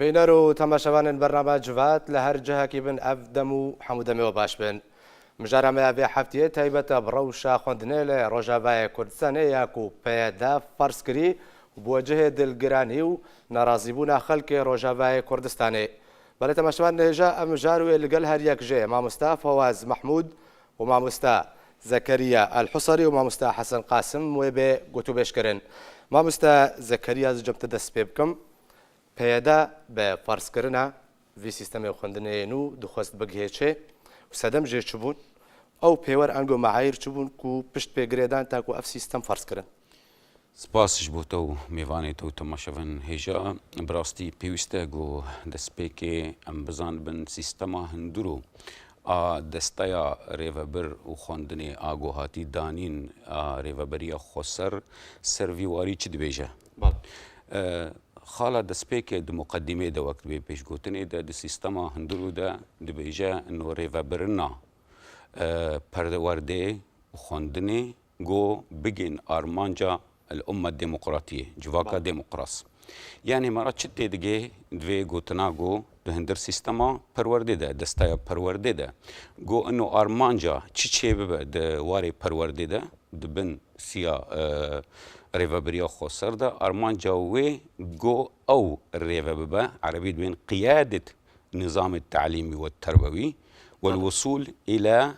بینەر و تەماشەوانن بەرنامە جوات لە هەر جەهەکی بن ئەف دەم و هەموو دەمەوە باش بن. مژارەمەیە بێ هەفتەیە تایبەتە بڕەوشە خوێندنێ لە ڕۆژاوای کوردستانê یاک و پێدا فەرزکری بووە جهێ دڵگرانی و ناڕازیبوونا خەڵکێ ڕۆژاوای کوردستانê. بەڵێ تەماشەوان نێژە ئەم ژاروێ لەگەڵ هەر یەکژێ مامۆستا فەواز محمود و مامۆستا زەکەریا ئەلحوسەری و مامۆستا حەسەن قاسم وێ بێ گوتوبێشکردن. مامۆستا زەکەریا زجەمتە دەست پێ بکەم. پێدا بە فەرزکردنا وی سیستەمی خوێندنێن و دخواست بگهێچێ و سەدەم ژێر چبوون ئەو پێوەەر ئەنگۆ مەعایر چبوون و پشت پێگرێدان تاکو ئەف سیستەم فەرزکردن. سپاسش بۆ تۆ و میوانێت و تەماشەڤن هێژە بڕاستی پێویستە گۆ دەستپێکێ ئەم بزان بن سیستەما هەندوور و دەستەیە ڕێڤەبەر و خوێندنێ ئاگۆهاتی دانین ڕێڤەبەریە خۆسەر سەرویواری چ دبێژە خاڵە دەستپێکێ د مقدمێ دە وەکت بێ پێشگوتنێ دە د سیستەما هەندوور و دە دبێژە ئەنۆ ڕێڤەبرنا پەروەردێ و خوێندنێ گۆ بگین ئارمانجا الأمة الديمقراطية جواكا ديمقراس يعني مرات شتى دقي دوي قوتناغو دهندر سيستما پرورده ده دستايا پرورده ده گو انو ارمانجا چي ببه ده واري پرورده ده دبن سيا ريفابريا خوصر ده ارمانجا وي گو او ريفاببه عربي دوين قيادة نظام التعليمي والتربوي والوصول الى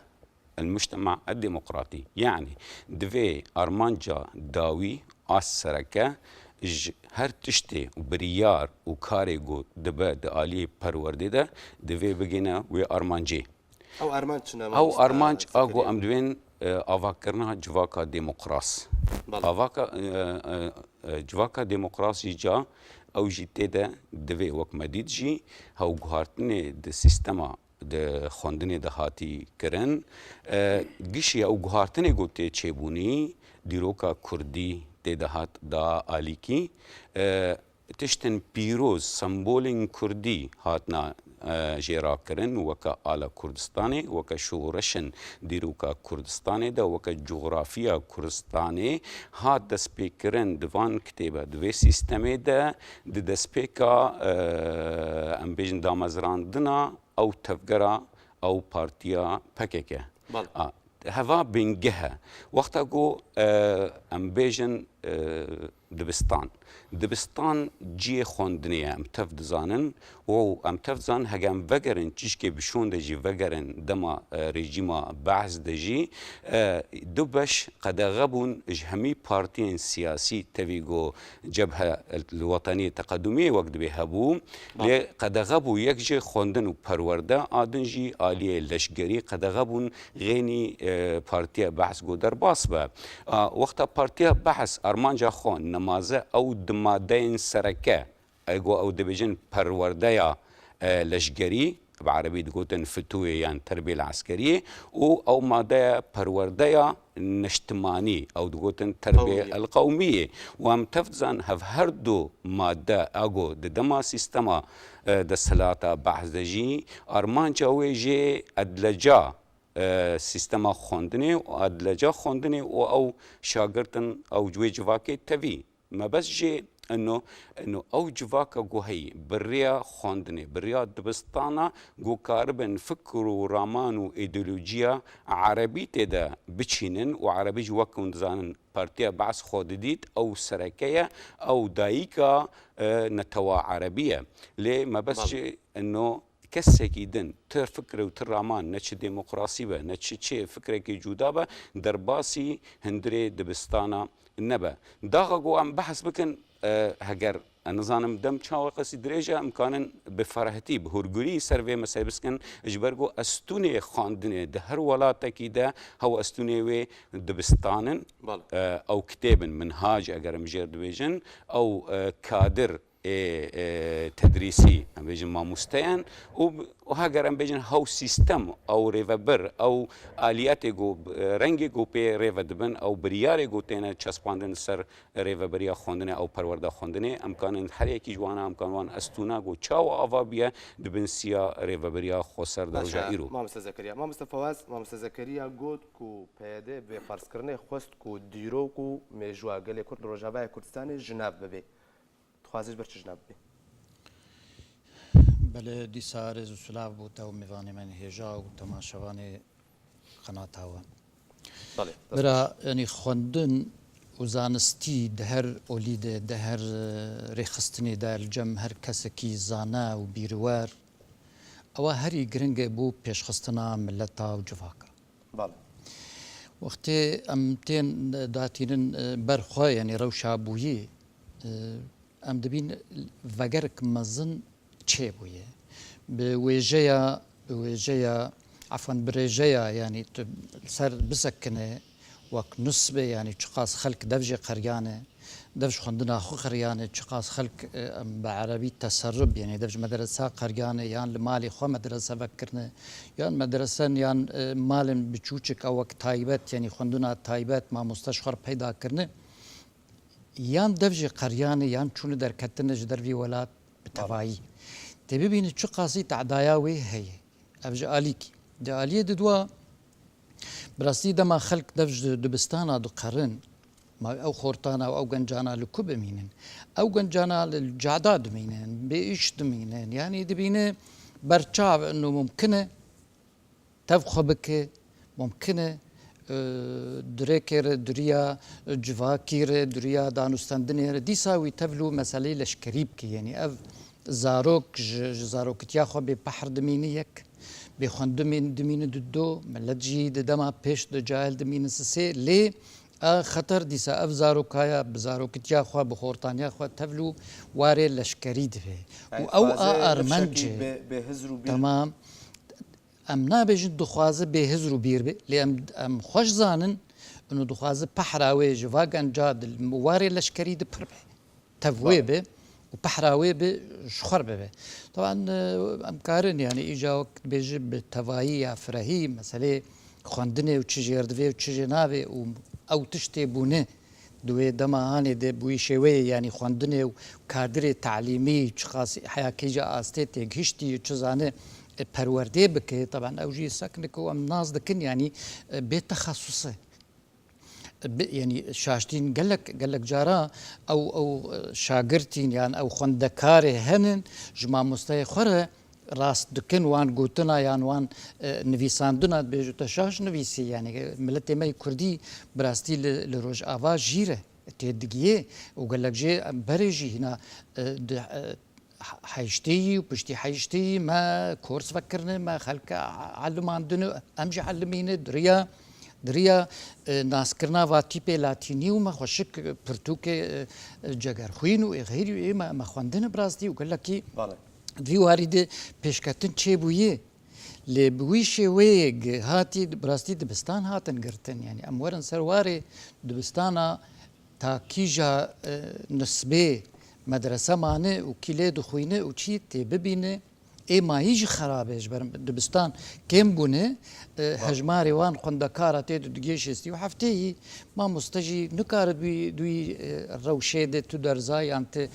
المجتمع الديمقراطي يعني دوي ارمانجا داوي آسركه هر تشتي وبريار وكاريغو دبا دالي پرورده ده دوي بگينا وي ارمانجي او ارمانج اگو ام دوين افاكرنا جواكا ديمقراس افاكا جواكا ديمقراسي جا او جيتي ده دوي وك مديد جي هاو گهارتني ده سيستما د خوندنې د هاتی کرن گشی او گهارتنې گوته چېبونی دیروکا کردی د هات دا آلیکی تشتن پیروز سمبولین کردی هاتنا جیرا کرن وکا آلا کردستانی وکا شورشن دیروکا کردستانی دا وکا جغرافیا کردستانی هات دسپیکرن دوان کتیبه دوی سیستمی دا دسپیکا ام بیجن دامزراندنا او تفجرة او بارتيا بكيكه هوا بنجها وقتا جو امبيجن دبستان جي خوندنيا ام تفدزانن و ام تفدزان هجم وگرن چيشكي بشون دجي وگرن دما ريجيما بعث دجي دوبش قد غبون جهمي بارتين سياسي تفيجو جبهة الوطنية التقدمية وقت بهبو قد غبو يكجي خوندن و پرورده آدنجي آلية لشگري قد غبون غيني بارتيا بحث جو در باس با وقتا بارتيا بحث ارمانجا خون نمازه او دمادين سركه ايغو او دبيجن پرورده لشگري بعربي تقولن فتوية يعني التربية العسكرية او ماده پرورده نشتماني او تقولن التربية القومية وام تفزن هف هردو ماده اغو دما سيستما د سلاطه بحث دجي ارمان جاوي جي ادلجا سیستما خوندنی و ادلجا خوندنی و او شاگردن او جوی جواکی تبی ما بس جي انه او جواكا جو هي بريا خوندني بريا دبستانا جو كاربن فكر ورامان وايديولوجيا عربي تدا بتشينن وعربي جواكا زانن بارتيا بعث خودديت او سركيه او دايكا نتوا عربيه ليه ما بس جي انه کەسێکی دن تر فکر و تر ڕامان نەچ دێمۆقراسی بە نەچ چێ فکرێکی جودا بە دەرباسی هەندرێ دبستانە نەبە داغا گۆ ئەم بەحث بکەن هەگەر نزانم دەم چاوە قەسی درێژە ئەمکانن بفەرهەتی بە هورگوری سەر vê mesele بسکن ji ber got estûnê xwandinê di her welatekî de hew estûnê wê dibistanin ew kitêbin minhaj eger em jêr dibêjin ew kadir تدريسي ام بيجن ماموستيان وهاجر ام بيجن هاو سيستم او ريفابر او الياتي جو رنگي جو بي ريفادبن او برياري جو تينا چسپاندن سر ريفابريا خوندنه او پرورده خوندنه امکان هر یکی جوانا امکان وان استونا جو چاو اوابيه دبنسيا ريفابريا خسر درجه ايرو مامست زكريا مامست فواز مامست زكريا گوت کو پیاده به فرض کرنه خوست کو دیرو کو مجوا گله کرد روجاوای کردستان جناب ببه خوازش بر چه جناب ببه بله دیسا رز و سلاف بود و میوانی من هجا و تماشاوانی قنات هوا بله برا یعنی خوندن و زانستی ده هر اولیده ده هر ریخستنی ده الجم هر کسکی زانه و بیروار او هری گرنگ بو پیشخستنا ملتا و جواکا بله وقتی ام تین داتینن برخواه یعنی روشا بویی ام دبین وگرک مزن چه بویه به ویجه عفوا بريجيا يعني سر بسكنه وك نسبة يعني تشخاص خلق دفج قريانة دفج خندنا خو قريانة تشخاص خلق بعربي تسرب يعني دفج مدرسة قريانة يعني المالي خو مدرسة فكرنا يعني مدرسة يعني مال بتشوشك أو تايبات يعني خندنا تايبات ما مستشخر پیدا کرنه يعني دفج قريانة يعني شون در كتنه جدر في ولاد بتوعي تبي بين تشخاصي تعداياوي هي أبجا عليكي دعالية دوا براستی دما خلق دفج دبستانا دو قرن ما او خورتانا او گنجانا لكوب مينن او گنجانا للجعداد مينن بإيش دمينن يعني دبينه برچاو انه ممكنه تفخو بك ممكنه دريكر دريا جواكير دريا دانستاندنير ديساوي تفلو مسالي لشكريبك يعني اف زاروك تياخو ببحر دمينيك بخوان دمين دو ملجي دما پیش د جاهل دمين سسي لي خطر ديسا اف زاروكايا بزاروك تياخو بخورتانيا خو تفلو واري لشكري دبي او ارمنجي تمام ام نابجن دخوازه بهزرو بير بي لي ام خوش زانن انه دخوازه بحراوي جواغان جاد واري لشكري دبر بي تفوي بي وبحراوي بشخر به طبعا امكارن يعني اجا وقت بيجي بالتواهي فرهي مساله خواندنه و چجيردوي و چجنابي او تشتي بونه دوي دما هاني دي بوي شوي يعني خواندنه و كادر تعليمي چخاص حياكيجا استيتي گشتي چزانه پرورده بك طبعا اوجي سكنك و ام ناز دكن يعني بتخصصه يعني شاشتين قالك جارا او شاگرتين يعني او خوندكاري هنن جما مستي خره راس دكن وان قوتنا يعني وان نويساندنا بيجو تشاش نويسي يعني ملتي ماي كردي براستي لروج افا جيره تدقيه وقالك جي بريجي هنا حيشتي وبشتي حيشتي ما كورس فكرنا ما خلك علم عندنا امجي علمين دريا ناسكرنا واتيبي لاتيني وما خوشك برتوكي جگر خوين وغيري ما خواندن براستي وقال لك في وارد بيشكتن چه بويه لبوي شويق هاتي براستي دبستان هاتن قرتن يعني امورن سرواري دبستانا تا كيجا نسبه مدرسه مانه وكيله دخوينه وشي تببينه اي ما هيجي خرابش دبستان كم بونه هجماري وان خندكارة تيدو دقيشستي وحفتي ما مستجي نكار دوي روشيدة تدرزاي انت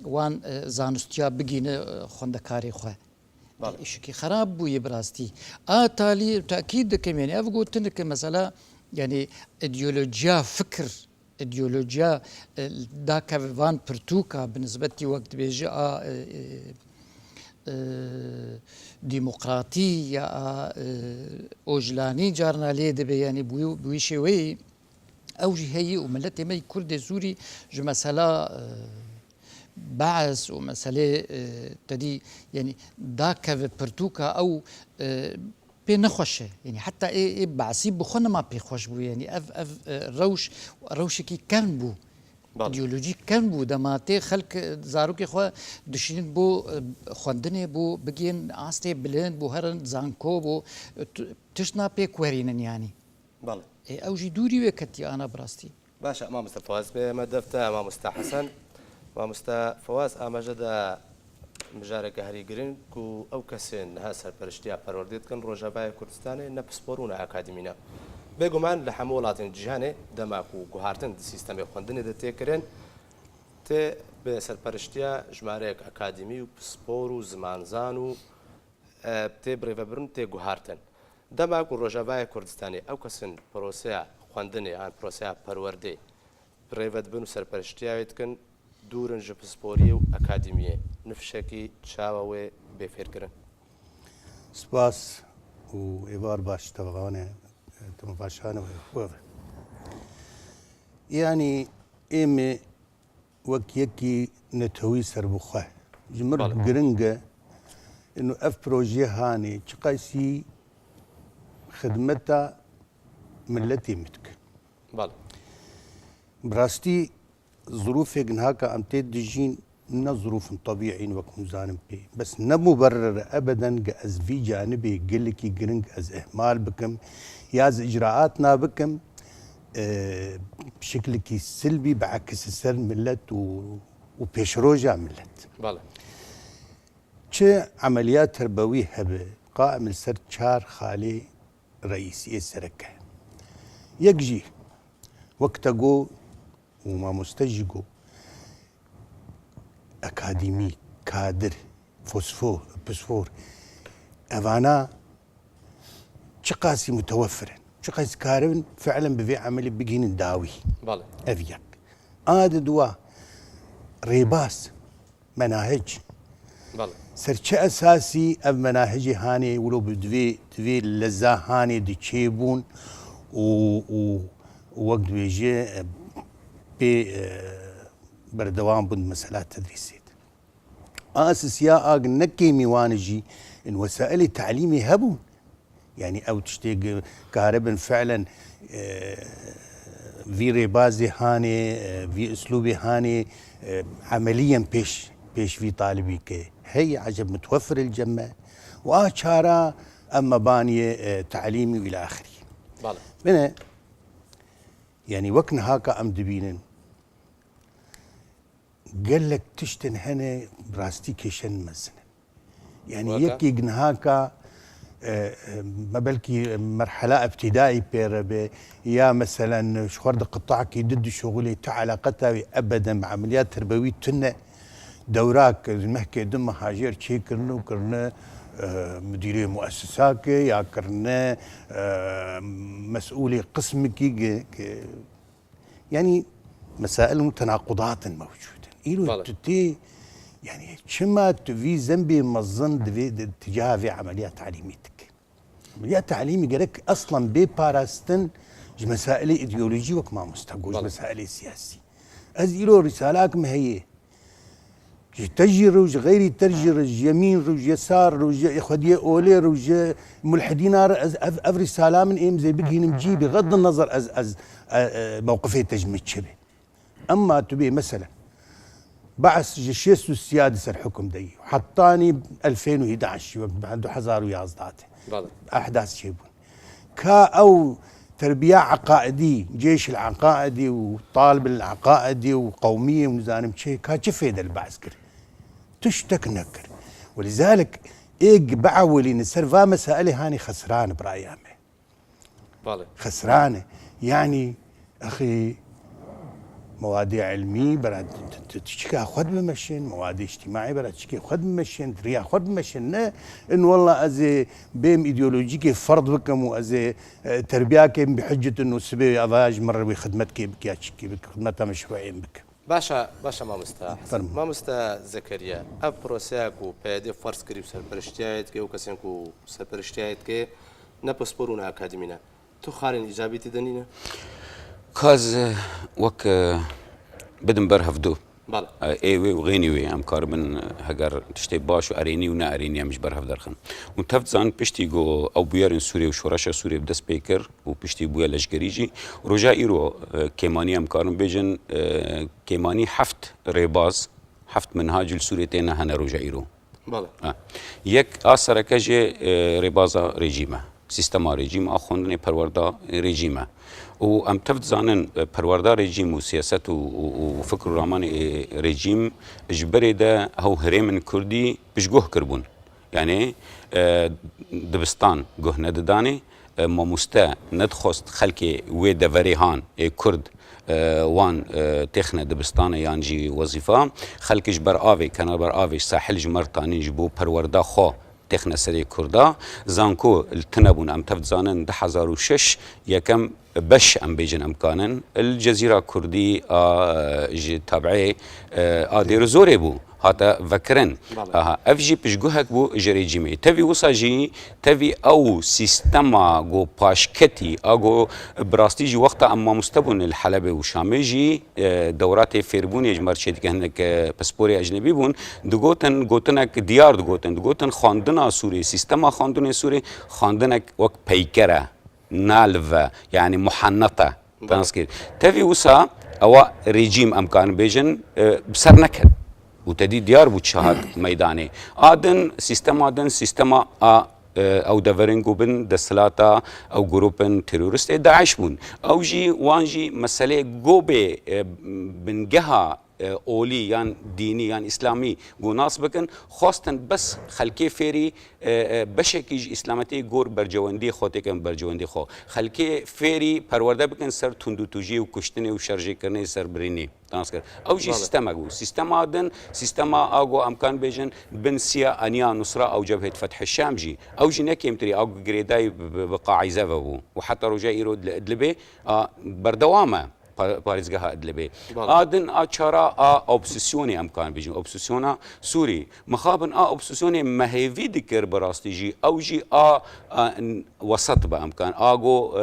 وان زانستيا بقين خندكاري خواه اشكي خراب بوي براستي تالي تأكيد كم يعني افقو تنك مثلا يعني ايديولوجيا فكر ايديولوجيا داكا فان برتوكا بالنسبة وقت بيجي ديمقراطية أوجلاني جارنا ليه دبي يعني بوي شوي أوجي هي وملتي مي كرد زوري جو مسألة بعث ومسألة تدي يعني داكا برتوكا أو بنخوشه يعني حتى إيه بعثي بخونا ما بيخوش بو يعني اف روشكي كان بو ایدئولوژی کن بود دماته خلق زاروکی خو دشین بو خواندنه بو بگین آسته بلند بو هرن زانکو بو تشنا پی کوارینن يعني بله اوجي دوري وكتي انا براستي باشا ما مستفواز بمدفتا ما مستحسن ما مستفواز امجد مجارك هري جرين كو او كسين هاسر برشتيا پرورديت كن روجاباي كردستاني نبسبورونا اكاديمينا بێگومان لە هەموو وڵاتین جیهانێ دەماک و گوهارتن سیستەمی خوێندنی دەتێکرێن تێ بە سەرپەرشتیە ژمارەیەک ئەکادمی و پسپۆر و زمانزان و تێ برێڤەبرن تێ گوهارتن دەماک و ڕۆژەبای کوردستانی ئەو کەسن پرۆسەیە خوێندنێ یان پرۆسەیە پەروەردەی برێڤەت بن و سەرپەرشتیاوێتکن دوورن ژە پسپۆریە و ئەکادمیە نفشێکی چاوەوێ بفێرکردن. سپاس و ئێوار باش تەواوانە تەمەباشانەوە خۆڕ ینی ئێمە وەک یەکی نەتەوەی سەربخوا ژمر گرنگە إنه أف بروجي هاني تقاسي خدمتها ملتي متك. بله. براستي ظروفك هكا أم تدجين من ظروف طبيعي وكم زانم بي بس نمبرر أبدا از في جانبي قلكي جرنج از إهمال بكم ياز إجراءاتنا بكم بشكل كي سلبي بعكس السر ملت وبيشروجا ملت. بله. چه عمليات تربوية هبه قائم السر شار خالي رئيسي السركة يكجي وقتقو وما مستجقو أكاديمي كادر فوسفور بسفور أفانا شقاسي متوفرا شقاسي كارن فعلا بفي عملي بقين داوي بله أفيك دوا ريباس مناهج بله سرچه اساسي اف مناهجي هاني ولو بدوي لزا هاني دي تشيبون و وقت بيجي بردوام بند مسألات تدريسيت اساس يا اق نكي ميوانجي ان وسائل التعليمي هبون يعني او تشتيق كهربن فعلا في ريبازي هاني في اسلوبي هاني عمليا بيش في طالبي كي هي عجب متوفر الجمع واشارة اما بانية تعليمي والى اخره. بله. من يعني وكنا هاكا ام دبينن قال لك تشتن هنا براستي كيشن مزن يعني يكي هاكا ما بلكي مرحلة ابتدائي بيربي يا مثلا شخورد قطاعك ضد شغلي تعلاقتها ابدا مع عمليات تربوية تنه دوراك المحكي دم هاجر شي كرنو كرنا مديري مؤسساك يا كرنا مسؤولي قسمك يعني مسائل تناقضات موجودة إلو تتي يعني شما في ذنبي مظن اتجاه في عمليات تعليميتك عمليات تعليمي قالك اصلا بباراستن مسائل ايديولوجي وكما مستقوج مسائل سياسي از إلو رسالك ما هي تجي روج غيري ترجي رج يمين روج يسار روج اخوديه اولي روج ملحدين اف رساله من ام زي بقي نمجي بغض النظر از موقفي تجمد شبه اما تبي مثلا بعث جيش السيادس الحكم دي حطاني ب 2011 وقت عنده حزار ويازداته احداث شيبون كا او تربيه عقائدي جيش العقائدي وطالب العقائدي وقوميه ونزانم شيء كاشفيد البعث كر تشتك نكر ولذلك ايق بعولي نسرفا مسائل هاني خسران برايامه خسرانه يعني اخي مواضيع علمي برا تشكي خد بمشين مواضيع اجتماعي برا تشكي خد بمشين ريا خد بمشين ان والله ازي بيم ايديولوجيك فرض بكم وازي تربياك بحجه انه سبي اضاج مره بخدمتك بك يا تشكي بك خدمتها مشروعين بك باشا ما مستح ما مست زكريا ابروساكو بيدي فرض كريب سربرشتيات كي وكسنكو سربرشتيات كي نبسبرونا اكاديمينا تو خارن ايجابي تدنينا كاز وك بدن برهفدو بله ايوه وغينيوي ام كاربن هجر تشتي باش واريني ونا اريني مش برهف درخن وتفت زان بشتي جو او بيارن سوريا وشوراشا سوريا بدا سبيكر وبشتي بويا لشجريجي رجا ايرو كيماني ام كارن بيجن كيماني حفت ريباز حفت منهاج السوريتين هنا رجا ايرو بله يك اثر كجي ريبازا ريجيما سيستما ريجيم اخوندني پروردا ريجيما و ام تفت زانن پروردا ريجيم وسياسات وفكر رامان ريجيم اجبري ده هو هريمن كردي بشجوه كربون يعني دبستان جوه ندداني ما مستا ندخست خلكي ويدا فريهان كرد وان تخنا دبستان يانجي وظيفه خلكش بر آوي كان بر آوي ساحل جمرتاني جبو پروردا خو تخنا سري كردا زانكو التنبون ام تفت زانن 1006 يكم بش ام بيجن امكانن الجزيره كردي تابعي دير زوري بو هاتا فكرن اف جي بيشجوهك بو جريجيمي تبي وصا جي تبي او سيستما جو باشكتي اغو براستيجي وقتا اما مستبون الحلبة وشامي جي دورات فيربوني جمر شيت كهنك باسبوري اجنبي بون دغوتن غوتنك ديار دغوتن خاندنا سوري سيستما خاندنا سوري خاندنك وك بيكرا نالفا يعني محنطه تنسكير تبي وصا او ريجيم امكان بيجن بسر نكد وتدي ديار بوتشاهد ميداني آدن سيستما او دفرنجو بن دسلاتا او جروبن تيرورست داعش بون او جي وانجي مسألة جوبي بن جهة اولي يعني ديني يعني اسلامي جو ناس بكن خاصة بس خلكي فيري بشكل اسلامتي جور برجواندي خوتي كم برجواندي خو خلكي فيري پرورده بكن سر تندو توجي وكشتني وشرجي کرني سر بريني تناسكر او جي سيستما جو سيستما دن سيستما اغو امكان بيجن بنسيا انيا نصرة او جبهة فتح الشام جي او جي نكيم تري او جريداي بقاعزة بو وحتى رجا يرود لدلبي بردوامه باريزگاه ادلبي آدن آچارا اوبسيسيوني امكان بيجن اوبسيسيونا سوري مخابن اوبسيسيوني مهيفي دكر براستيجي او جي وسط بامكان اغو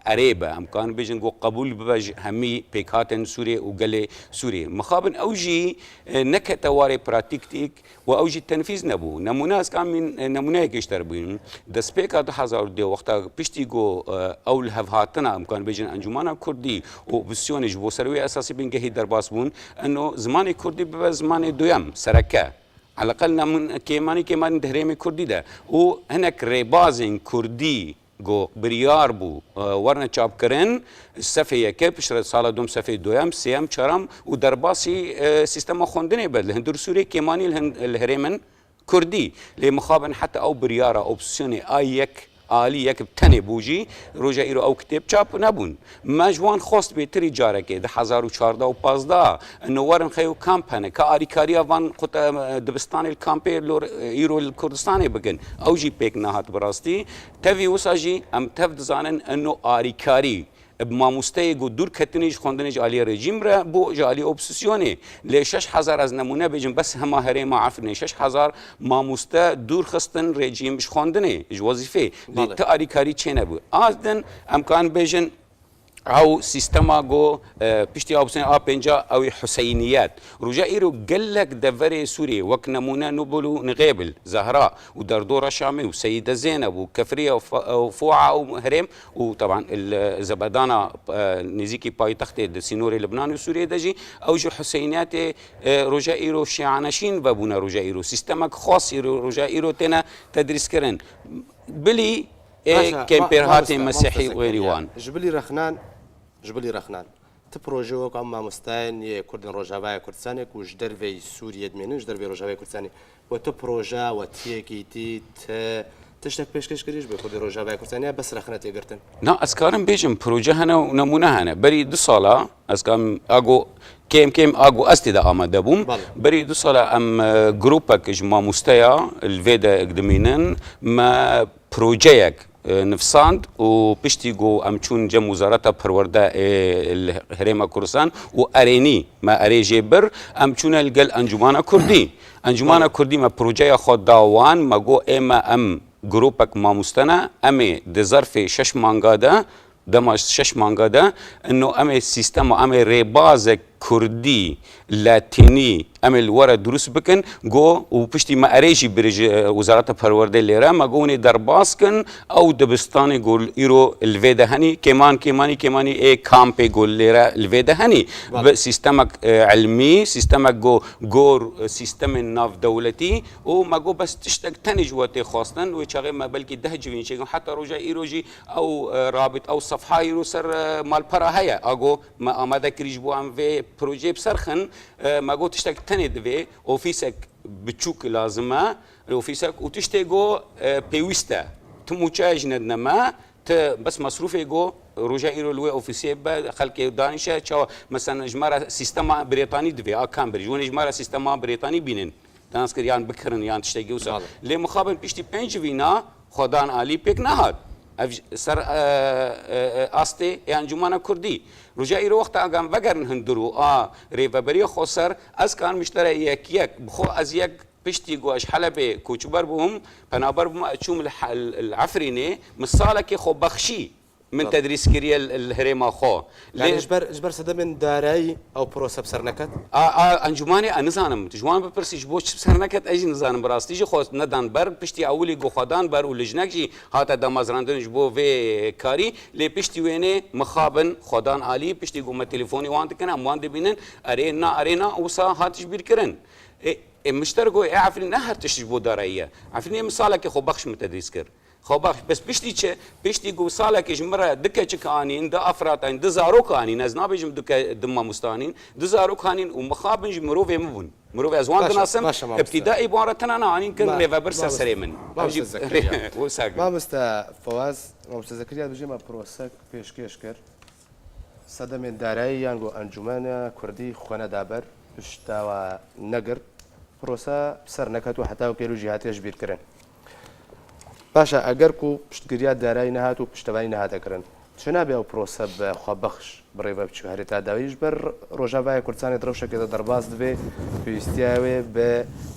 اريبا امكان بيجن جو قبول ببج همي بيكاتن سوري وقلي سوري مخابن او جي نكتواري براتيكتيك و اوجي التنفيذ نبو نموناس كان من نمونه كيشتر بين دسبيكا 2000 دي وقتا بيشتي جو اول هفهاتنا امكان بيجن انجمانا كردي وبسيوني جو سروي اساسي بين جهي درباس بون انه زماني كردي ببا زماني دويم سركه على الاقل من كيماني دهريمي كردي ده وهناك ريبازين كردي جو بريار بو ورنا چاپ کرن صفحه یک پشت سال دوم صفحه دوم سیام چرام و درباسی سیستم خوندنی بد هندور سوری کیمانی الهرمن کردی لمخابن حتى او برياره اوبسيوني ايك آلی یک بتنی بوجی روزا ایرو او کتاب چاپ نبون مجوان خواست به تری جاره که 2014 و 15 انه ورن خیو کامپانه که آریکاریا وان خود دبستان الکامپی لور ایرو الکردستانی بگن او جی پیک نهات براستی تفی وساجی ام تفد زانن انه آریکاری بماموسته جو دور کتنیش خوندنیش علی رژیم را بو جالی اوبسیسیونی ل 6000 از نمونه بجن بس هما هرم عفنه 6000 ماموسته دور خستن رژیمش خوندنی وظیفه ل تاریکاری چنه بو ازدن امکان بجن او سيستما جو بيشتي اوبسن ا بنجا او حسينيات رجا ايرو قلك دفري سوري وك نمونه نبلو نغيبل زهراء ودردوره شامي وسيده زينب وكفريه وفوعه وهرم وطبعا الزبدانه نزيكي باي تختي سينوري لبنان وسوريا دجي او جو حسينيات رجا ايرو شيعانشين بابونا رجا ايرو سيستمك خاص رجا ايرو تنا تدريس كرن بلي كمبير هاتي مسيحي وغيريوان جبلي رخنان تبروجي وك اما مستان يكردن روجابا كردستاني كوج درفي سوريا دمينج درفي روجابا كردستاني وتبروجا وتيكيتي تشتك بيشكش كريش بخد روجابا كردستاني بس رخنتي قرتن نا اسكارم بيجم بروجا هنا ونمونه هنا بري دو صاله اسكام اغو كيم اغو استدا اماده بوم بري دو صاله ام جروبك جما مستيا الفيدا اقدمينن ما بروجيك نفساند وبشتي جو امچون جم وزارة پرورده الهرم كردستان و اريني ما اري جبر امچون الجل انجمانا كردي انجمانا كردي ما بروجه خود داوان ما جو اما ام جروبك ما مستنا امي دظرف 6 مانگا ده دما 6 مانگا ده انه امي سيستم امي ريباز كردي لاتيني امل ورا دروس بكن جو وبشتي ما اريجي برج وزاره پرورده ليرا ما جوني درباسكن او دبستاني جول ايرو الفيدا هني كماني اي كامبي جول ليرا الفيدا هني سيستمك علمي سيستمك جو جور سيستم الناف دولتي وما جو بس تشتك تاني جواتي خاصه وشغل ما بلكي دهج فين حتى رجا ايروجي او رابط او صفحه ايرو سر مال برا هيا اجو ما اماده كريجبو ام في بروجي بسرخن ما جو تشتك تاني دفي اوفيسك بتشوك لازمه اوفيسك وتشتغو بيوستا تموچاج ندنما بس مصروفي جو رجا ايرو لوي اوفيسي خلق دانشه چا مثلا جماره سيستم بريطاني دفي كامبريج ون جماره سيستم بريطاني بينن تنسكر يان بكرن يان تشتغي وسا لي مخابن بيشتي 5 وينا خدان علي بيك نهاد سر آستی انجمن کردی رجایی رو وقت اگم وگرن هندرو ریفبری خسر از کان مشتری یک بخو از یک پشتی گوش حلبه کوچبر بهم پنابر بهم اشوم العفرینه مثالك خو بخشي من تدريس كريا الهريما خو يعني اجبر سدمن داري او بروسه بسرنكت انجماني انزانم جوان بپرسيش بوش بسرنكت اجي نزانم براستيجي خو ندان بر پشتي اولي گو خدان بر ولجنكجي هاتا دمازراندن جبو في كاري لي پشتي وينه مخابن خدان علي پشتي گو تليفوني وان كنا وان دبينن ارينا وسا هاتش بير كرن مشتركوا عارفين نهر تشبو داريه عارفين مثالك خو بخش من تدريس كر خو بخش بس بيشتي جو صالك جمره دكه كانين دا افراطين دزارو كانين از نابجم دكه دم مستانين دزارو كانين ومخابن جمرو في مبون مرو ازوان تناسم ابتدائي بارتنا انا اني كن ريفبر سرسري من ما مست فواز ما مست زكريا بيجي ما بروسك بيشكيش كر صدمن داري يانغو انجمن كردي خونه دابر اشتاوا نقر پرۆسە سەر نەکەوت و حتا و کێروژی هاتێش بیرکردن باشە ئەگەر و پشتگیریات دارایی نەهات و پشتەوانی نەهاتەکردن چ نابێ ئەو پرۆسە بەخوا بەخش بڕێ بە بچوو هەرێتا داویش بەر ڕۆژاوای کوردستانی دڕەوشەکێتە دەرباز دەبێ پێویستیاوێ بە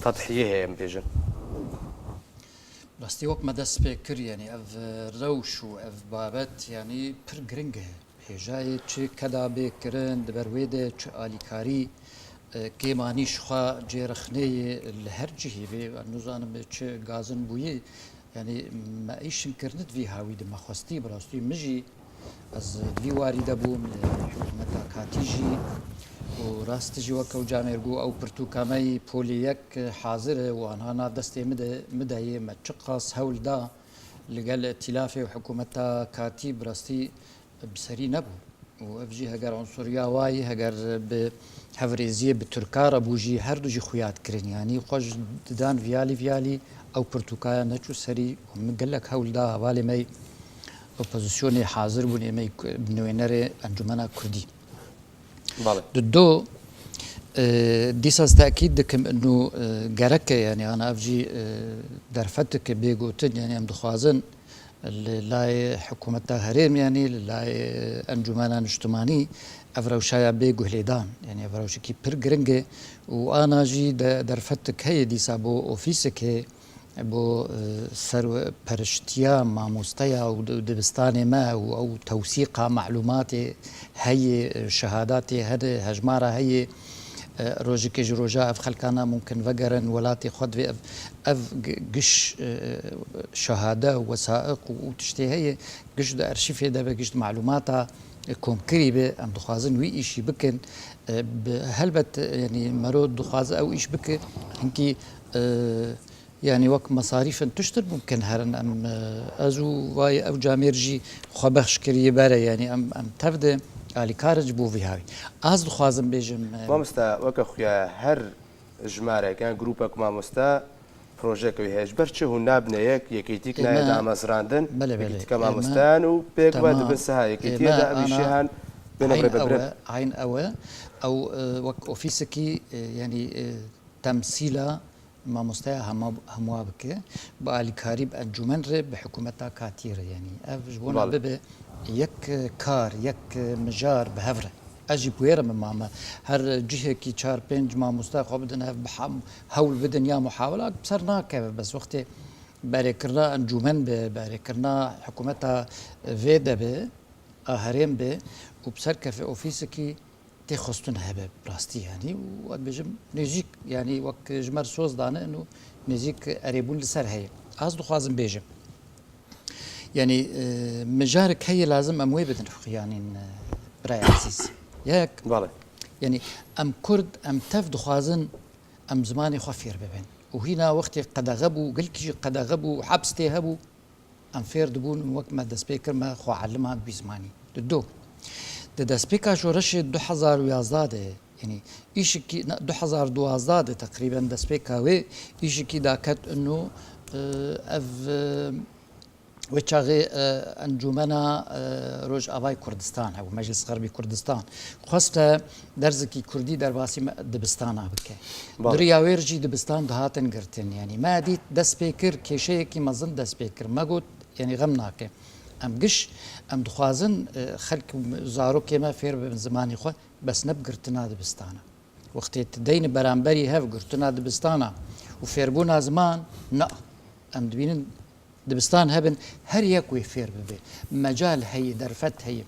تەضحیە هەیە ئەم پێژن ڕاستی وەک مەدەست پێ کرد ینی ئەv ڕەوش و ئەv بابەت ینی پر گرنگە هێژایە چ کەدا بێکردن دەبەروێ دێ چ ئالیکاری کێمانیش خوا جێرەخنەیە لە هەر جهێ بێ نوزانم چ گازن بوویە ینی مەئیشمکردنت وی هاوی دمەخواستی بڕاستی مژی ئەز وی واری دەبووم لە حکوومەتە کاتیژی و ڕاستژی وەکە و جامێرگو ئەو پرتوکامەی پۆلیەک حاضرە و ئەنهانا دەستێ مدایە مە چ قاس هەولدا لەگەل تیلافێ و حکوومەتە کاتی بڕاستی بسەری نەبوو و ئەفژی هەگەر عنسووریا وای هەگەر هەورێزیە بە تورکارە بووژی هەردووژی خویات کرێنیانی خۆش ددان ڤیالی ئەو پرتوکایە نەچوو سەری گەلک هەولدا هەواڵێمەی ئۆپۆزیسیۆنی حاضر بوون ئێمەی بنوێنەرێ ئەنجومەنە کوردی دو دیساز تاکید دکم انه گەرەکە یعنی ئەنا ئەفژی دەرفەتێکە بێگوتن یعنی ئەم دخوازن لای حکوومەتە هەرێم ینی لای ئەنجومانە نیشتمانی ئەڤڕەوشایە بێگوهلێدان یعنی ئەڤڕەوشێکی پر گرنگێ و ئاناژی دەرفەتێک هەیە دیسا بۆ ئۆفیسێکێ بۆ سەرپەرشتیە مامۆستەیە و دبستانێ مە و ئەو تەوسیقا معلوماتێ هەیە شەهاداتێ هەدە هەژمارە هەیە ڕۆژێکێژ ڕۆژە ئەف خەلکانە ممکن vەگەرن وڵاتی خۆ دوێ ئەv گشت شەهادە و وەسائق و تشتێ هەیە گشت دە ئەرشیفێ دەبێ گشت معلوماتە کۆمکری بێ ئەم دخوازن وی ئیشی بکەن هەلبەت ینی مەرۆ دخوازە ئەو ئیش بکە هەنکی يعني وەک مەساریفن توشتر ممکن هەرن ئەم ئەزوو وای ئەو جامێرژی خۆبەخش کردیە بەرە ینی ئەم تەفدە ئالیکارج بۆ ڤیهاوی ئاز دخوازم بێژم مامۆستا وەکە خویا هەر ژمارێکیان گروپێک مامۆستا پرۆژێکەوەی هەیەش بەر چ هوو نابنەیەک یەکێتیک نایە دامەزراندن یەکێتیکە مامۆستایان و پێک با دەبن سەها یەکێتیەدا ئەویشیان بنەبڕێ بەبرن عین ئەوە ئەو وەک ئۆفیسێکی ینی تەمسیلە مامۆستایە هەمووا بکە بە ئالیکاری بە ئەنجومەن رێ بە حکوومەتە کاتیرە ینی ئەف بۆنا ببێ یەک کار یەک مژار بە هەورە ئەژی بوێرە من مامە هەر جهێکی 4-5 مامۆستا خۆ بدن هەول بدن یا محاولات بسەر ناکەوێت بەس وەختێ بەرێکردنا ئەنجومەن بێ بەرێکردنا حکوومەتە vê دەبێ هەرێم بێ و بسەر کەفێ ئۆفیسێکی تێخستون هەبێ ڕاستی ینی و بێژم نێژیک ینی وەک ژمەر سۆزدانن و نێزیک ئەرێبوون لەسەر هەیە ئاز دخوازم بێژم يعني مجارك هي لازم أم ويبدن خيانين براي عزيز ياك يعني أم كرد أم تفد خوازن أم زماني خفير ببين وهنا وقت قد غبوا قلت شي قد غبوا حبس تهبوا أم فير دبون وقت ما دسبيكر ما خو علمات بزماني دو دسبيكر شو رشد 2011 يعني إيشكي 2012 تقريبا دسبيكر وي إيشكي داكت إنه وچاغي انجمنا روج ابای کردستان او مجلس غربی کردستان خواسته درزکی کردی در باسی دبستان بکه دریاویرجی دبستان دهاتن گرتن یعنی ما دیت دست پیکر کشه کی مزن دست پیکر ما گوت یعنی غم ناکه ام گش ام دخوازن خلق زاروکی ما فیر به زمانی خو بس نبگرتنا دبستانه وقتی تدین برانبری هف گرتنا دبستانه و فیربونا زمان نه ام دبینن دبستان هبن هر يكوي فير ببي مجال هي درفت هي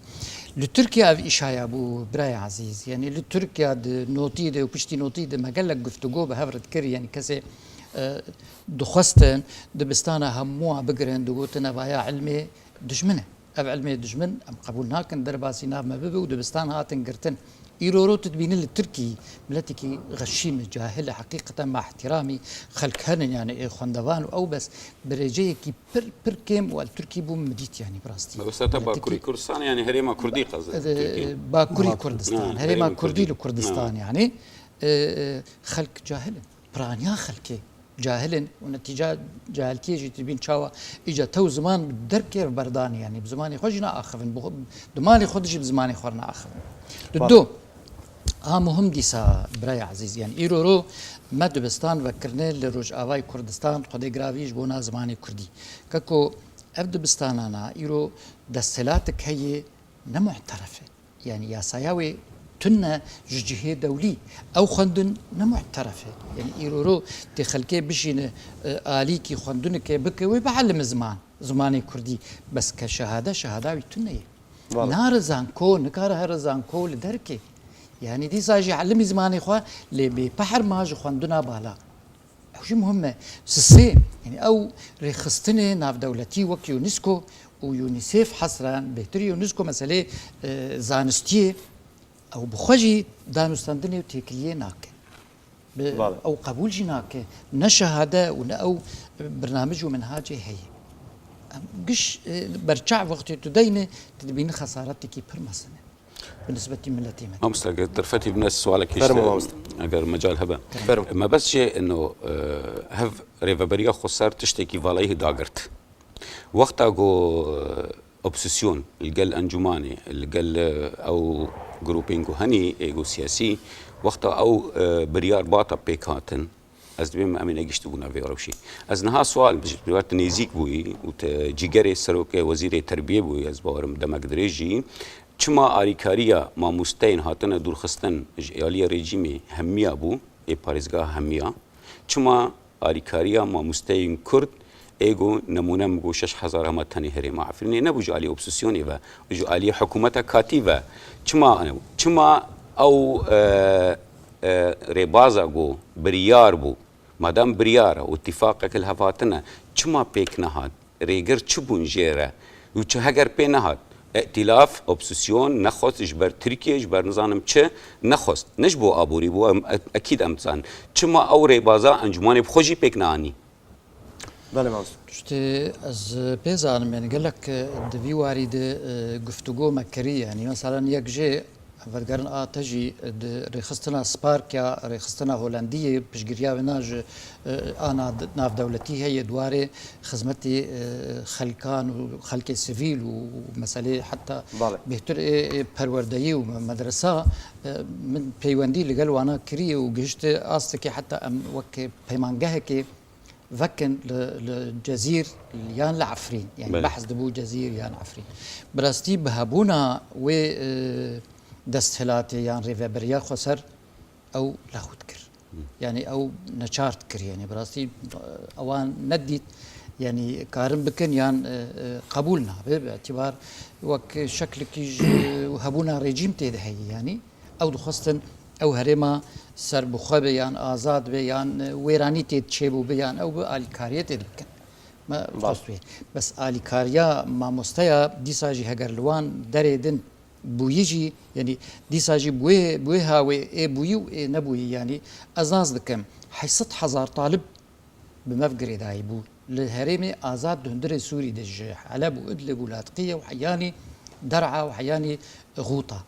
لتركيا في إشايا أبو براي عزيز يعني لتركيا نوتي ده وبشتي نوتي ده ما قال لك قفتقو بهفرت كري يعني كسي دخستن دبستانا هموها بقرن دقوتنا بايا علمي دجمنه أب علمي دجمن أم قبولنا كن درباسي ناف ما ببي ودبستان هاتن قرتن إيرورو تدبين التركي ملتكي غشيم جاهلة حقيقة مع احترامي خلق هنن يعني خندوان أو بس برجيكي بر كيم والتركي بوم مديت يعني براستي بس باكوري كردستان يعني هريما كردي قصدي باكوري كردستان هريما كردي لكردستان يعني خلق جاهلة برانيا خلقي جاهلن ونتيجة جاهلتي جي تبين شاوا إجا تو زمان بدركير برداني يعني بزماني خوجنا آخفن دمالي خودجي بزماني خورنا آخفن دو مهم ديسا براي عزيز يعني إيرورو ما دبستان وكرني لروج آواي كردستان خدي جرافيش بونا زماني كردي كاكو أب دبستان أنا إيرو دستلاتك هي نمعترفة يعني يا سياوي تنا جهه دولي او خندن نمعترفه يعني ايرورو تخلكي بشين اليكي خندنك بك وبعلم زماني كردي بس كشهاده شهاداوي تنيه نار زانكو نكار هر زانكو لدركي يعني دي ساجي علمي زماني خو لي بحر ماج خندنا بالا شو مهمه سسي يعني او رخصتني ناف دولتي وك يونسكو ويونيسيف حصرا بهتري يونسكو مساله زانستيه او بخوجي دانستاندني وتيكليه ناكه او قبول جناكه نشهاده ولا او برنامج ومنهاجي هي قش برجع وقت تدين تدبين خسارتك برمسنه بالنسبه لملتي امستر درفتي بنفس سؤالك اگر مجال هبه ما بس شيء انه هف ريفابريا خسار تشتكي فاليه داغرت وقتها جو اوبسيسيون القل انجماني القل او جروبينغو هني ايجو سياسي وقتها او بريار باطا بيكاتن از بهم امين اجشتونا في روشي از نها سؤال بجوات نيزيك بوي وتجيجري سروك وزير تربيه بوي از باورم دمك دريجي چما آریکاریا ما مستین هاتن دور خستن جیالی رژیمی همیا بو ای پاریزگاه همیا چما آریکاریا ما مستین کرد ایگو نمونه مگو 6000 هم تنی هری ما عفرینی نبو جالی اوبسسیونی و جالی حکومت کاتی و چما او ربازا گو بریار بو مادام بریار و اتفاق کل هفاتنا چما پیک نهاد ریگر چبون جیره و چه هگر پی نهاد ائتلاف اوبسسيون نخست اجبر تركيا اجبر نظام چه نخست نجبو ابوري بو اكيد امتسان چما او ريبازا انجماني بخوجي بكناني بله ماست شتي از بيزان يعني قال لك دبي وارد گفتگو مكري يعني مثلا يك جي فدقرن تجي رخصتنا سباركيا رخصتنا هولندية بشجريا بناج أنا ناف دولتي هي دواري خدمتي خلكان وخلك سيفيل ومسألة حتى بهتر پروردهي ومدرسة من بيوندي اللي قالوا أنا كري وجشت أصلك حتى وك بيمانجهك فكن للجزير يان لعفرين يعني بحث دبو جزير يان عفرين براستي بهابونا و دستهلاتي يعني ريفابريا خسر او لاخد كر يعني او نشارت كر يعني براستي اوان نديت يعني كارم بكن يعني قبولنا باعتبار وك شكلك هبونا ريجيم تيدهي يعني او دخستن او هرما سر بخوبه يعني آزاد بيان ويراني تيتشيبو بيان او بالكاريه تيدكن ما قصوي بس الكاريا ما مستيا ديساجي هجرلوان دريدن بويجي يعني ديساجي بويها و بوي نبوي يعني ازاز دكم حيصت حزار طالب بمفقر دايبو للهريمي ازاد دندر سوري دج حلب وادلب ولاذقيه وحياني درعا وحياني غوطه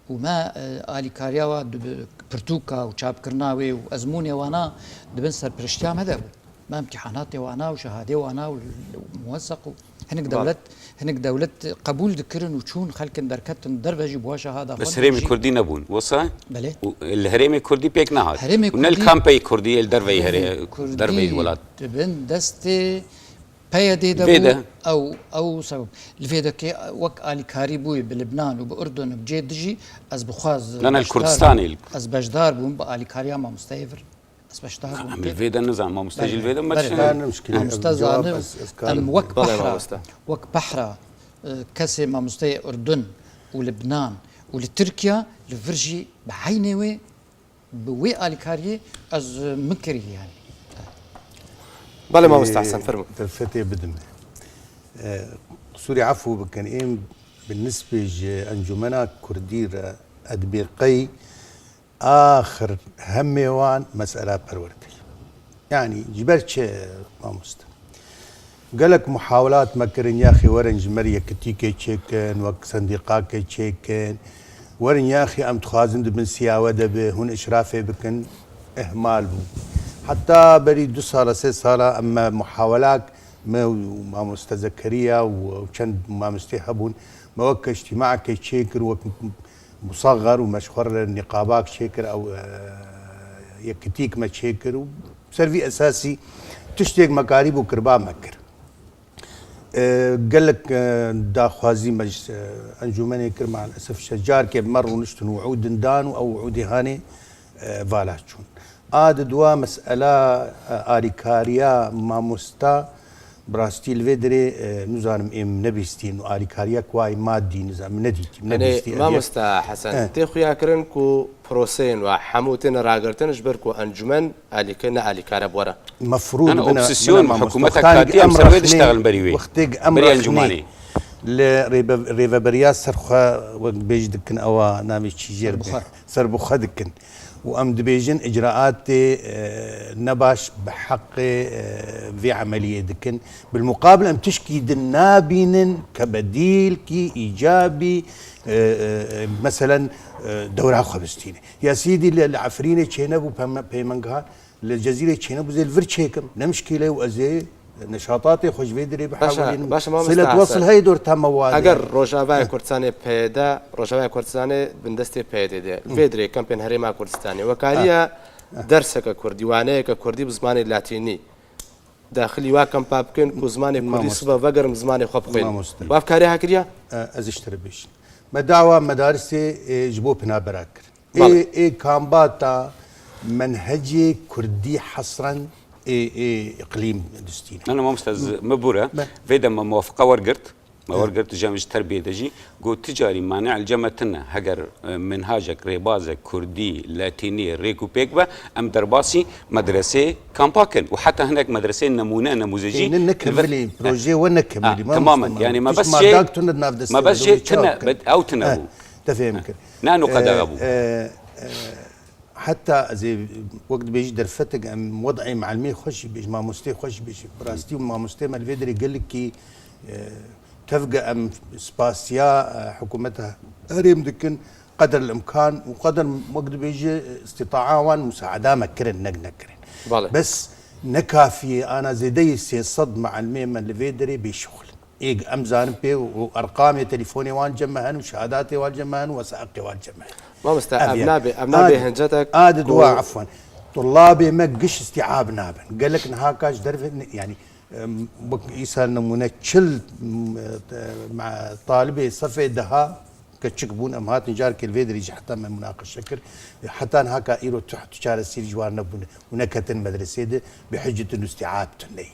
وما الي كارياوا برتوكا وشاب كرناوي وازموني وانا دبن سر برشتيام هذا ما امتحاناتي وانا وشهادي وانا وموثق هنك دولة قبول ذكرن وشون خلك دركتن دربجي بواشا هذا بس هريمي كردي نبون وصا بله الهريمي كردي بيك نهاد من الكامبي كردي الدربي هري دربي ولاد تبن دستي بيدي الفيدا. دبو او سبب الفيدا كي وك الي كاريبوي بلبنان وباردن وبجيدجي از بخواز لأن الكردستاني از بجدار بوم بالي كاريا ما مستيفر از بجدار عم الفيدا النظام ما مستجي الفيدا ما بله. تشتغل. أنا مشكلة مستزان ام وك بله ما بحرة مستا. وك بحرة كسي ما مستي اردن ولبنان ولتركيا لفرجي بعينوي بوي الي كاريه از مكري يعني بله ما مستحسن فرمو. تلفتي بدم سوري عفو بكن إيم بالنسبة أنجمنا كردير أدبيقي آخر هميوان مسألة برورتي يعني جبرتش ما مست قالك محاولات مكرن يا أخي ورنج مريا كتيكي تشيكن وك صنديقاكي تشيكن ورن يا أخي أم تخازن دبن سياوة دبه هون إشرافي بكن إهمال بو حتى بري 2 صالة 3 صالة أما محاولات ما مستذكرية وكان ما مستيحبون ما وك اجتماع كي تشيكر وك مصغر ومشخر النقابات شيكر او يكتيك ما تشيكر وسرفي اساسي تشتيق مكاريب وكربا مكر قال لك دا خوازي مجلس انجمني كر مع الاسف شجار كيف مر ونشتن وعود دان او وعود هاني فالاتشون اد دوا مساله اريكاريا ما مستا براستيل فيدري نزانم ام نبيستين واريكاريا كواي مادي نزام نديتي يعني ما مستا حسن تخيا كرنكو بروسين وحموتين راغرتن جبركو انجمن الي كنا الي كارب ورا مفروض انا اوبسيسيون حكومتك كاتي مسوي تشتغل بريوي وقتك امر انجماني لريفا بريا سرخه وبيج دكن او نامي تشيجر سربخه دكن وام دبيجن اجراءات نباش بحق في عمليه دكن بالمقابل ام تشكي دنابين كبديل كي ايجابي مثلا دوره خبستينه يا سيدي العفرينه تشينبو بيمنغها للجزيره تشينبو زي الفرتشيكم لا مشكله وازي نشاطاتي خوش فيدري بحاول صلة وصل هي دور تمواد اگر روجاوای کردستانی پیدا روجاوای کردستانی بندستی پیدا ده فيدري كامبين هريما كردستاني وكاليا درسك كرديوانه كردي بزمان لاتيني داخلي واكم بابكن كزمان كردي صبا وقرم زمان خب خيل وافكاري هكريا ازشتر بيش ما دعوة مدارس جبو بنا براكر اي كامباتا منهجي كردي حصرا اقليم دستين انا ما مستاذ مبوره فيدا ما موافقه ورقرت ما ورقرت جامج تربيه دجي قلت تجاري مانع الجمتنا هجر منهاجك ريبازك كردي لاتيني ريكو بيكبا ام درباسي مدرسه كامباكن وحتى هناك مدرسه نمونه نموذجي نكملي بروجي ونكملي تماما يعني ما بس شيء ما بس شيء كنا او تنبو تفهمك نانو قد غبو حتى زي وقت بيجي درفتك ام وضعي مع المي خوش بيج ما مستي خوش بيج براستي وما مستي ما الفيدري قال لك كي تفقى ام سباسيا حكومتها هريم دكن قدر الامكان وقدر وقت بيجي استطاعه وان مساعده مكرن نكرن بس نكافي انا زي دي صد مع الميمه الفيدري بشغل ايج ام زانبي وارقامي تليفوني وان جمعن وشهاداتي وان جمعن وثائقي وان جمعن ما مستع ابنابي هنجتك دواء عفوا طلابي ما قش استيعاب نابن قال لك نهاكاش درف يعني يسال نمونه تشل مع طالبي صفي دها كتشكبون امهات نجار كالفيدري يجي حتى من مناقش شكر حتى هكا ايرو تحت تشار السير جوار نبون ونكتن مدرسه بحجه انه استيعاب تني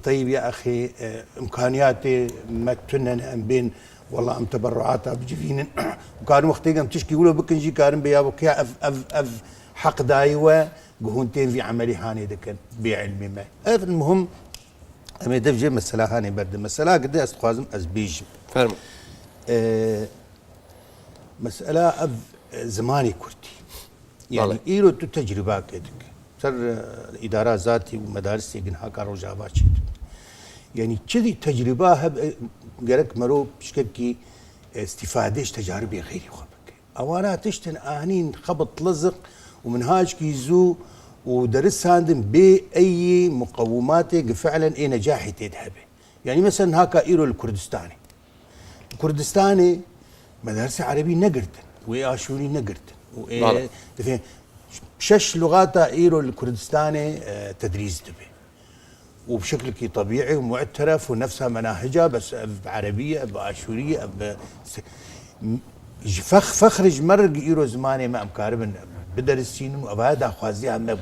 طيب يا اخي امكانياتي ما تنن بين والله ام تبرعاتها بجفين وكانوا مختيقم تشكي يقولوا بك نجي كارم بيابو كيا اف حق دايوه قهونتين في عملي هاني دكن بعلمي ما المهم اما دفجه مساله هاني برد مساله قد استخوازم ازبيج فهم مساله اف زماني كردي يعني ايرو تجربه كدك صار اداره ذاتي ومدارس يجنها كارو جابات يعني كذي تجربه قالك مرو بشكل استفادهش تجاربي غيري خبك اوانا تشتن انين خبط لزق ومنهاج كيزو ودرس هاندم باي مقومات فعلا اي نجاح تذهبه يعني مثلا هكا ايرو الكردستاني مدارس عربي نقرتن واشوري نقرتن شش لغات ايرو الكردستاني تدريس دبي وبشكل كي طبيعي ومعترف ونفسها مناهجها بس بعربيه باشوريه فخرج مرق ايرو زماني ما امكاربن بدرسين وابادا خوازيها مب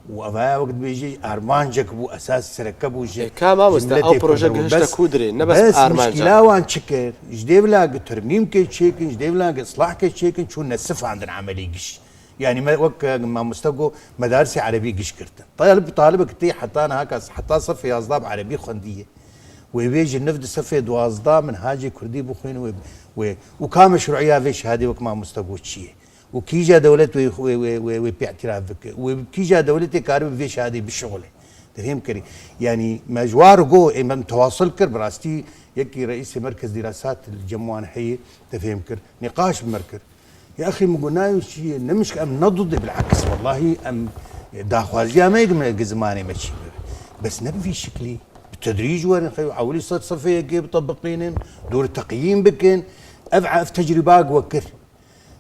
وابا وقت بيجي ارمانجك بو اساس سركبو جي كما مست او بروجه هشتا كودري نبس ارمانجك لا وان شكر جديب لا ترميم كي تشيكن جديب لا اصلاح كي تشيكن شو نسف عندنا عملي قش يعني ما وك ما مستقو مدارس عربي قش كرتن طالبك تي حتى انا هكا حتى صفي اصداب عربي خنديه ويجي النفد صفي دوازدا من هاجي كردي بخوين وكام مشروعيه فيش هذه وك ما مستقو شيء وكيجا دولت وباعتراف بك وكيجا دولتي كارب فيش هذه بالشغله تفهم كري يعني مجوار جو امام تواصل كر براستي يكي رئيس مركز دراسات الجموان حي تفهم كر نقاش بمركر يا اخي مقولنا شيء نمش ام نضد بالعكس والله ام داخوازيا ما يقم زماني ماشي بس نبي شكلي بالتدريج وين عولي صد صفيه كيف طبقين دور تقييم بكن افعف تجربه وكر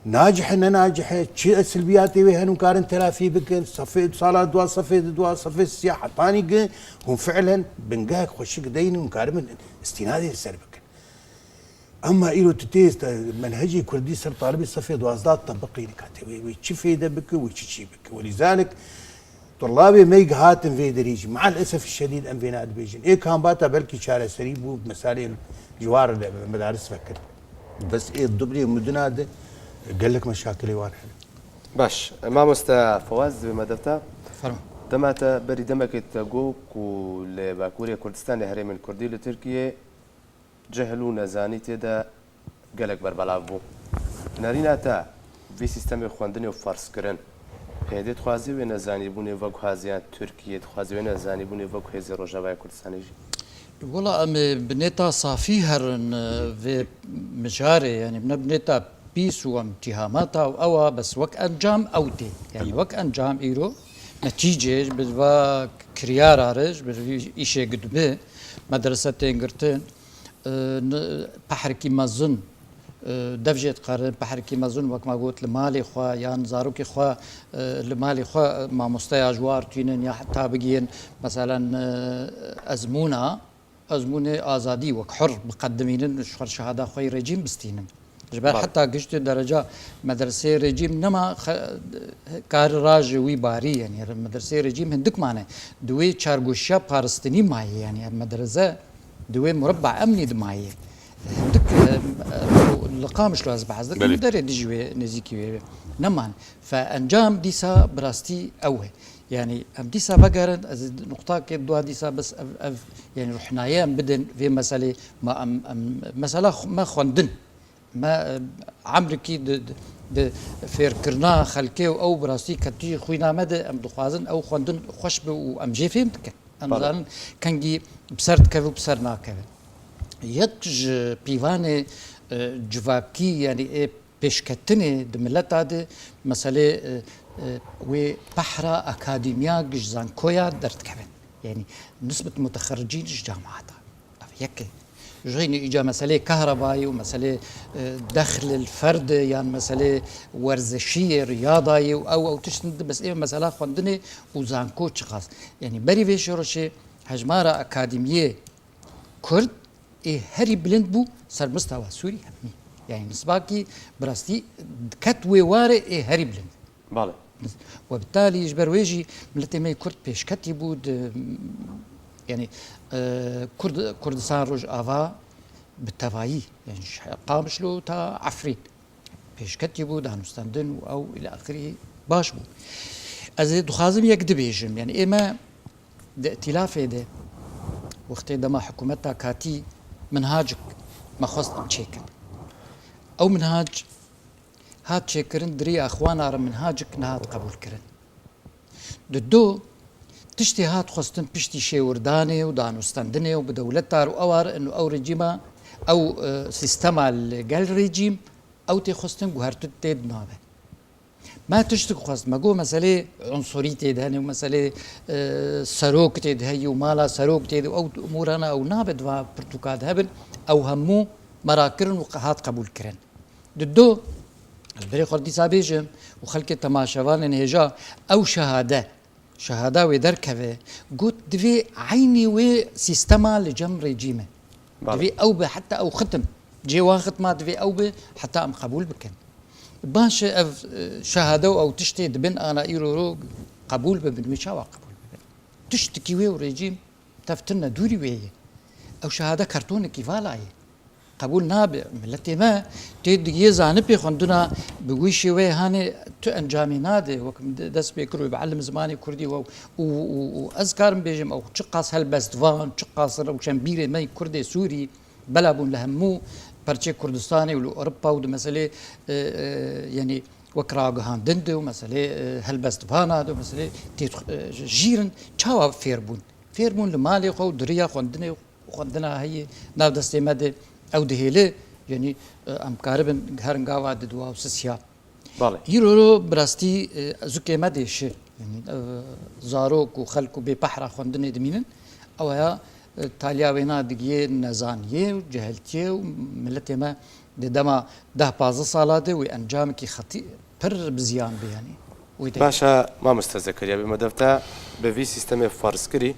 ناجح ان ناجح شيء سلبياتي وهن كارن تلافي بكن صفيت صالات دوا صفيت السياحه طاني هم فعلا بنقاك خشك دين وكارم استنادي السربك اما ايرو تتيز منهجي كردي صار طالبي صفي دوازدات طبقي كاتبي ويتشفي دبك ويتشي بك ولذلك طلابي ما يقهاتن في دريج مع الاسف الشديد ام فينا بيجن ايه كان باتا بلكي شارع سريب بمسالين جوار المدارس فكر بس ايه الدبلي مدن هذا قال لك مشاكلي واحد باش ما مستا فواز بمدفتا فرما دمت بري دمك تقوك ولباكوريا كردستان هرم الكردي لتركيا جهلو نزاني تدا قالك بربلا بو نارينا تا في سيستم خواندني وفارس كرن هيدي تخوازي ونزاني بوني وكو هازيان تركيا تخوازي ونزاني بوني وكو هزي روجاوي كردستان يجي والله ام بنيتا صافي هرن في مجاري يعني بنيتا بيس وامتهاماتها او بس وك انجام اوتي يعني وك انجام ايرو نتيجه بالوا كريار رج بشي قدبه مدرسه تنقرتن بحركي مازن دفجت قرن بحركي مازن وك ما قلت لمالي خوا يان زاروكي خوا لمالي خوا ما مستيا جوار تينن يا حتى بقين مثلا ازمونه ازادي وك حر مقدمين شهر شهاده خوي رجيم بستينن جبال حتى قشت درجة مدرسة رجيم نما كار راج وي باري يعني مدرسة رجيم هندك معناه دوي چارگوشا پارستني ماي يعني المدرسة دوي مربع أمني دماي هندك لقامش لازم بعزك مدري دجوي نزيكي نمان فأنجام ديسا براستي أوه يعني ام ديسا بقرن نقطة كي دوا ديسا بس يعني رحنايا بدن في مسألة ما مسألة ما خوندن ما عمركي فير كرنا خلكي او براسي كتي خوينا مد ام دخوازن او خوندن خوش و ام جي فهمتك انا كان جي بسرت كيف بسرنا كيف يتج بيفاني جواكي يعني بيشكتني دملت هذا مساله و بحرا اكاديميا جزان كويا درت كمان يعني نسبه متخرجين الجامعات يكي جيني اجا مساله كهربائي ومساله دخل الفرد يعني مساله ورزشيه رياضيه او تشتند بس ايه مساله خوندني وزانكو خاص يعني بري في شروشي هجماره اكاديميه كرد ايه هري بلند بو سر مستوى سوري همي يعني نسباكي براستي كتوي واري ايه هري بلند بالي وبالتالي يجبر ويجي ملتي مي كرد بيش كتي بود يعني كردستان روج آفا بالتفايي يعني قامش له تا عفريت بيش كتبوا دانستاندن أو إلى آخره باش بو أزي دخازم يكدبيجم يعني إما ده ائتلاف ده وقت دما حكومتها كاتي منهاجك ما خصت تشيكن أو منهاج هات شيكرن دري أخوانا على منهاجك نهات قبول كرن دو تشتي هات خصتن بشتي شي ورداني ودانوستاندني وبدولتها وأوار إنه أو رجيمة أو سيستما الجال ريجيم أو تخصتن جوهرت تيد نابه ما تشتك خصت ما جو مسألة عنصرية تيدهني ومسألة سروق تيدهي ومالا سروق تيد أو أمورنا أو نابد وبرتقاد هبل أو همو مراكرن وقهات قبول كرن دو البري خردي سابيجم وخلك تماشوان انهجا أو شهادة شهاده وی درکوه گوت دوی عینی وی سیستما لجم رژیمه دوی او به حتی او ختم جوان ختمات دوی او به حتی ام قبول بکن باش اف شهاده او تشتي دبن انا ايرو قبول ببن ويشا قبول ببن تشتكي وي رژیم تفتنا دوري وي او شهاده كرتون كيفالاي قبول نابع ملتي ما تيد يزان بي خندنا بويشي وي هاني تو انجامي نادي وكم دس بيكرو بعلم زماني كردي واذكر بيجم او تشقاس هالبستفان تشقاس روشن بيري ماي كردي سوري بلابون لهمو برچه كردستاني ولو اوروبا ود مساله يعني وكراغهان دندو مساله هلبستفانا دو مساله جيرن تشاوا فيربون لمالي خو دريا خوندنا هي ناو دستمد او دهيله يعني ام قاربن هرنگاوا ددوا وسسيا بالي يرو براستي زكي مدش يعني زاروك وخلكو ببحر خوندني دمينن او يا تالیا وینا دیگه نزانیه و جهلتیه و ملت ما دما 10-15 سالاته و انجام کی خطی پر بزیان بیانی باشا ما مستذكر بما دفتا بفي سيستم فارس كري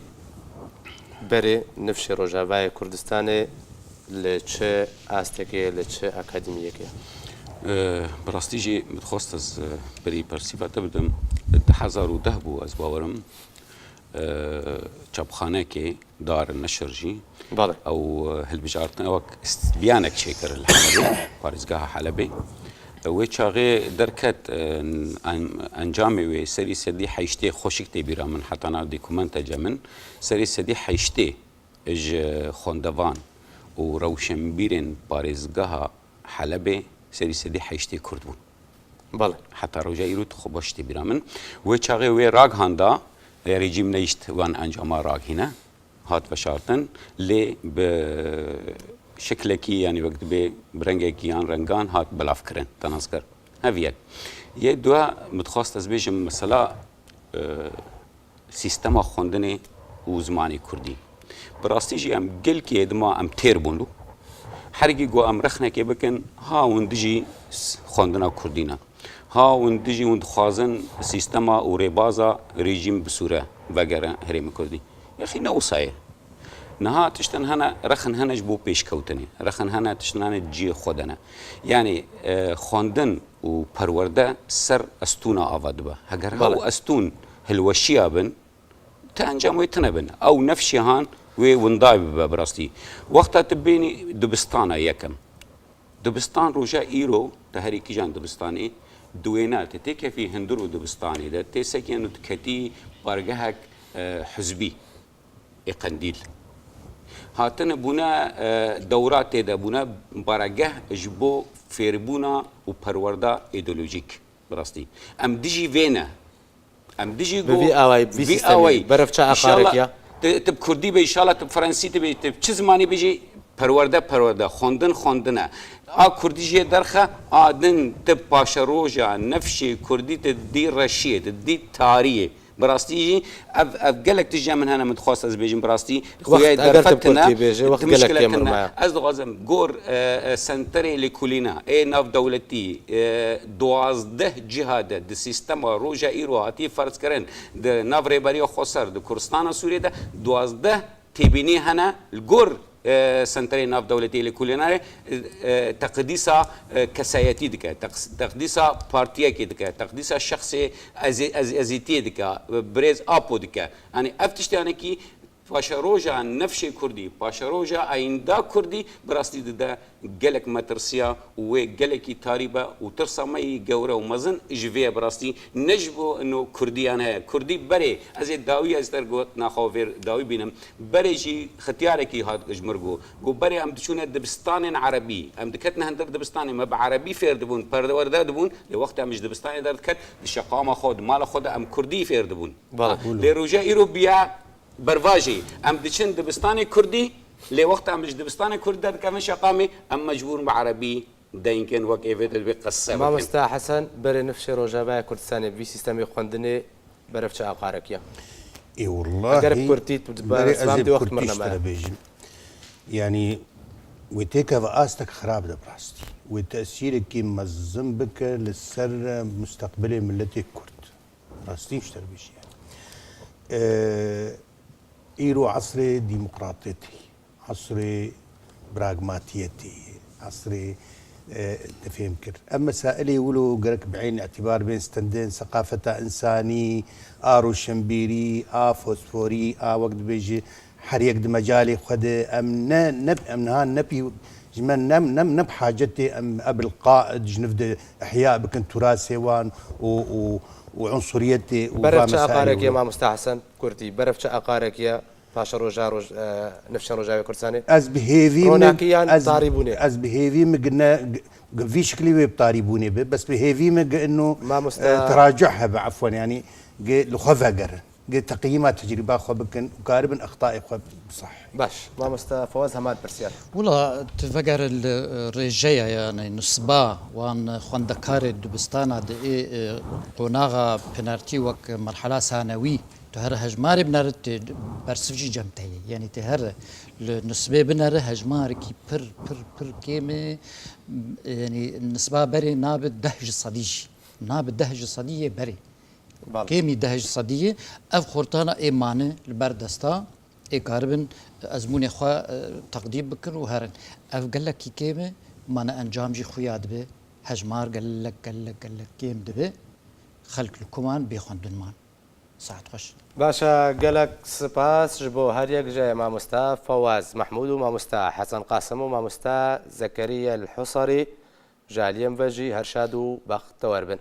بري نفش روجاواي كردستاني لچه استكي لچه اكاديميكي براستي جي متخصص از بري برسيفا تبدم 2010 بو از باورم چاپخانه که دار النشر جي بله او هالبجارتنا وك بيانك شيكر الحلبي بارزقاها حلبي وشاغي دركت انجامي وي سري سدي حيشتي خوشك تبيرا من حتى انا ديكومنت جمن سري سدي حيشتي اج خوندوان وروشنبيرن بارزقاها حلبي سري سدي حيشتي كردون بله حتى رجايرو تخبشتي بيرا من وشاغي وي راغ هاندا رژیم نیشت وان انجام راگ هنا هات وشارتن لی بشكل كي يعني وقت برنجة كيان رنجان هات بلاف كرن تناسكر هذيك يدوا متخصص بيجم مثلا سيستم خوندني وزماني كردي براستي جي ام قل كي ادما ام تير بوندو حرقي جو ام رخنا كي بكن ها وندجي خوندنا كردينا ها وندجي وندخازن سيستما وريبازا ريجيم بسورة وغيره هرم كردي يا اخي نوصايه نها تشتن هنا رخن هنا جبو بيش كوتني رخن هنا تشتن جي خودنا يعني خوندن وبرورده سر استونا افادبه هجر هاو استون هالوشيابن تانجم ويتنبن او نفشي هان ونداي براستي وقتها تبيني دبستانا يكم دبستان روجا ايرو تهري كيجان دبستاني دوينات تيكا في هندرو دبستاني ده تيسكي كتي بارجهك حزبي قنديل هاتن بونا دورات ده بونا بارجه جبو فيربونا وبروردا ايديولوجيك براستي ام ديجي فينا ام ديجي جو في اوي في اوي برفشا اقارك يا تب كردي به ان شاء الله تب فرنسي تب چه زماني بيجي پرورده خوندنه كردي جي درخه دن تب باشروجا نفشي كردي تدي رشيه تدي تاريه براستي اف قالك تجي من هنا متخصص بيجي براستي خويا درفتنا وقت قالك يا مرمى از غازم جور سنتري لكولينا اي ناف دولتي 12 جهاد د سيستم روجا ايرواتي فرض كرن د ناف ريباريو خسر د كردستان سوريا ده 12 تبيني هنا الجور سنتري ناف دولتي لكولينا تقديسا كسايتي دكا تقديسا بارتيا كي دكا تقديسا شخصي ازيتي دكا بريز ابو دكا يعني افتشتي انا كي باشروجا نفشي كردي باشروجا ايندا كردي براستي دا قالك مترسيا وقالك تاريبا وترسا ماي جوره ومزن جفيه براستي نجبو انه كردي انا كردي بري ازي داوي ازترغوت ناخوفير داوي بينم بري جي ختياركي هاد اجمرغو جو بري ام دشونه دبستان عربي ام دكتنا هندر دبستاني ما بعربي فير دبون بروردا دبون لوقتها مش دبستاني دركت الشقامه خود مال خود ام كردي فير دبون لروجا اوروبيا برواجي ام دشن دبستاني كردي لوقت ام دبستاني كردي كمان شقامي ام مجبور بعربي ده يمكن وقت ايفيت القصه ما مستا حسن بري نفشي روجابا كردستاني في سيستم خوندني برفشا اقارك يا اي والله قرب كرتيت فهمتي وقت مرنا معاه يعني وتيكا فاستك خراب ده براستي وتاثيرك كيما الزنبك للسر مستقبلي ملتي كرد براستي مش تربيش يعني إيرو عصر ديمقراطيتي، عصر براغماتيتي، عصر تفهم كر. أما سائلي ولو قرك بعين اعتبار بين ستندين ثقافة إنساني آرو شمبيري فوسفوري وقت بيجي حريق مجالي خد أم نب أمنها نبي جمال نم بحاجتي أم قبل قائد جنفد إحياء بكن تراث هوان وعنصريتي برف أقارك يا ما مستحسن كردي برف أقارك يا باش روجا نفس روجا كردستاني از بهيفي روناكيان طاريبوني از بهيفي مقلنا في شكلي بطاريبوني بس بهيفي انه ما تراجعها عفوا يعني لخفقر تقييمات تجربة خبكن وقاربا اخطاء خب صح باش ما مستفوز همات برسيال ولا تفكر الرجاية يعني نصبا وان خندكار دبستانا دي قناغا بنارتي وك مرحلة ثانوي تهر هجمار بنارت برسفجي جمتي يعني تهر النسبة بنار هجمار كي بر كيمي يعني النسبة بري ناب دهج صديجي ناب دهج صدية بري كيمي دهج صدية اف خورتانا ايمانه البردستا اي كاربن ازموني خوا تقديم بكر وهرن اف قال لك كيمي مانا انجام جي خوياد به هجمار قال لك كيم دبه خلق الكمان بيخوندن مان ساعت خوش باشا قالك سباس جبو هريك جاي مع مستا فواز محمود ومع مستا حسن قاسم ومع مستا زكريا الحصري جاليم فجي هرشادو بخت وربن